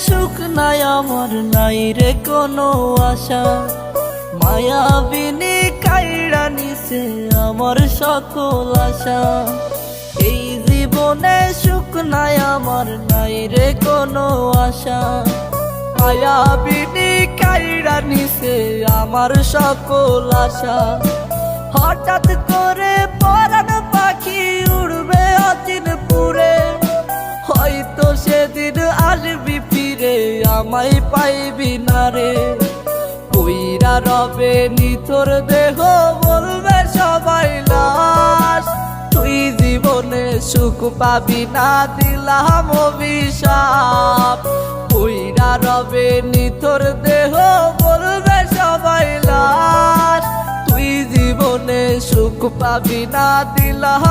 সুখ নাই আমার, নাই রে কোনো আশা। মায়াবিনী কাইড়া নিছে আমার সকল আশা। এই জীবনে সুখ নাই আমার, নাই রে কোনো আশা। মায়াবিনী কাইড়া নিছে আমার সকল আশা। হঠাৎ করে পরাণ পাখি উড়বে অচিনপুরে, হয়তো সেদিন আসবি ফিরে আমায় পাইবি না রে। কইরা রবে নিথর দেহ বলবে সবাই লাশ, তুই জীবনে সুখ পাবি না দিলাম অভিশাপ। কইরা রবে নিথর দেহ বলবে সবাই লাশ, তুই জীবনে সুখ পাবি না দিলাম